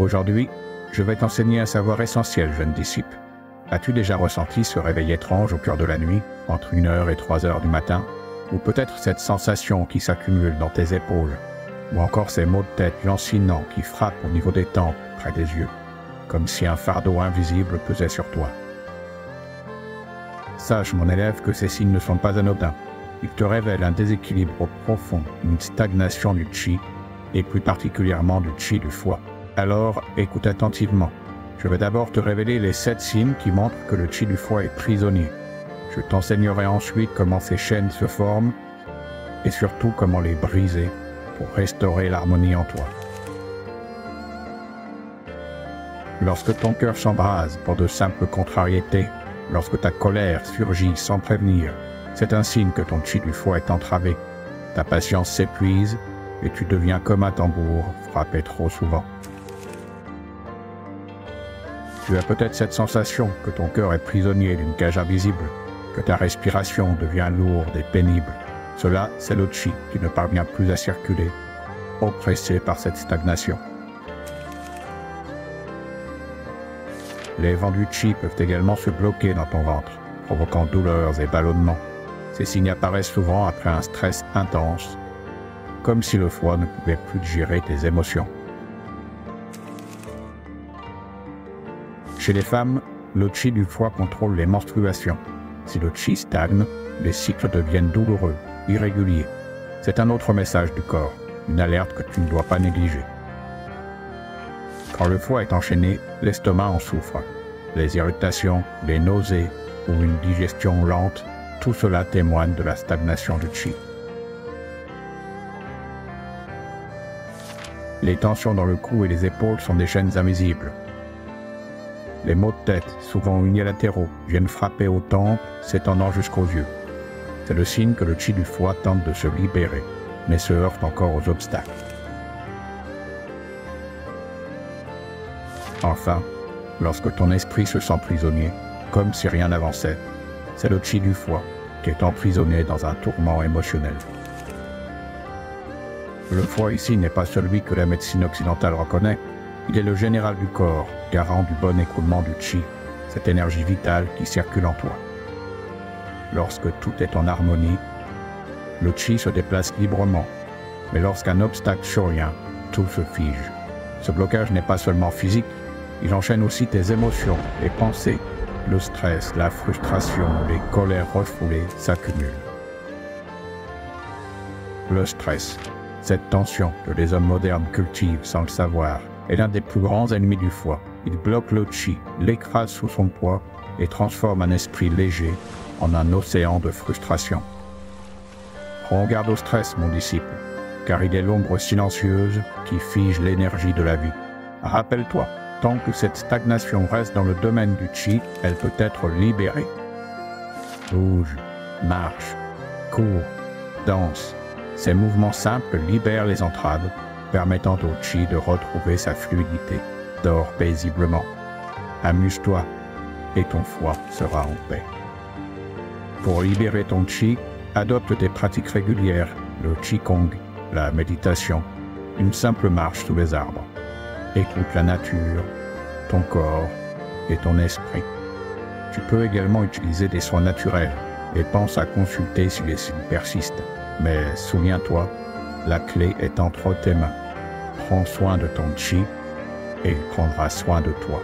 Aujourd'hui, je vais t'enseigner un savoir essentiel, jeune disciple. As-tu déjà ressenti ce réveil étrange au cœur de la nuit, entre 1h et 3h du matin? Ou peut-être cette sensation qui s'accumule dans tes épaules? Ou encore ces maux de tête lancinants qui frappent au niveau des tempes, près des yeux, comme si un fardeau invisible pesait sur toi? Sache, mon élève, que ces signes ne sont pas anodins. Ils te révèlent un déséquilibre profond, une stagnation du chi, et plus particulièrement du chi du foie. Alors, écoute attentivement. Je vais d'abord te révéler les 7 signes qui montrent que le chi du foie est prisonnier. Je t'enseignerai ensuite comment ces chaînes se forment et surtout comment les briser pour restaurer l'harmonie en toi. Lorsque ton cœur s'embrase pour de simples contrariétés, lorsque ta colère surgit sans prévenir, c'est un signe que ton chi du foie est entravé. Ta patience s'épuise et tu deviens comme un tambour frappé trop souvent. Tu as peut-être cette sensation que ton cœur est prisonnier d'une cage invisible, que ta respiration devient lourde et pénible. Cela, c'est le chi qui ne parvient plus à circuler, oppressé par cette stagnation. Les vents du chi peuvent également se bloquer dans ton ventre, provoquant douleurs et ballonnements. Ces signes apparaissent souvent après un stress intense, comme si le foie ne pouvait plus gérer tes émotions. Chez les femmes, le chi du foie contrôle les menstruations. Si le chi stagne, les cycles deviennent douloureux, irréguliers. C'est un autre message du corps, une alerte que tu ne dois pas négliger. Quand le foie est enchaîné, l'estomac en souffre. Les irritations, les nausées ou une digestion lente, tout cela témoigne de la stagnation du chi. Les tensions dans le cou et les épaules sont des chaînes invisibles. Les maux de tête, souvent unilatéraux, viennent frapper aux tempes, s'étendant jusqu'aux yeux. C'est le signe que le chi du foie tente de se libérer, mais se heurte encore aux obstacles. Enfin, lorsque ton esprit se sent prisonnier, comme si rien n'avançait, c'est le chi du foie qui est emprisonné dans un tourment émotionnel. Le foie ici n'est pas celui que la médecine occidentale reconnaît. Il est le général du corps, garant du bon écoulement du chi, cette énergie vitale qui circule en toi. Lorsque tout est en harmonie, le chi se déplace librement, mais lorsqu'un obstacle survient, tout se fige. Ce blocage n'est pas seulement physique, il enchaîne aussi tes émotions, les pensées. Le stress, la frustration, les colères refoulées s'accumulent. Le stress, cette tension que les hommes modernes cultivent sans le savoir, est l'un des plus grands ennemis du foie. Il bloque le chi, l'écrase sous son poids et transforme un esprit léger en un océan de frustration. Prends garde au stress, mon disciple, car il est l'ombre silencieuse qui fige l'énergie de la vie. Rappelle-toi, tant que cette stagnation reste dans le domaine du chi, elle peut être libérée. Bouge, marche, cours, danse. Ces mouvements simples libèrent les entraves, permettant au chi de retrouver sa fluidité. Dors paisiblement. Amuse-toi et ton foie sera en paix. Pour libérer ton chi, adopte des pratiques régulières, le qigong, la méditation, une simple marche sous les arbres. Écoute la nature, ton corps et ton esprit. Tu peux également utiliser des soins naturels et pense à consulter si les signes persistent. Mais souviens-toi, la clé est entre tes mains. Prends soin de ton chi et il prendra soin de toi.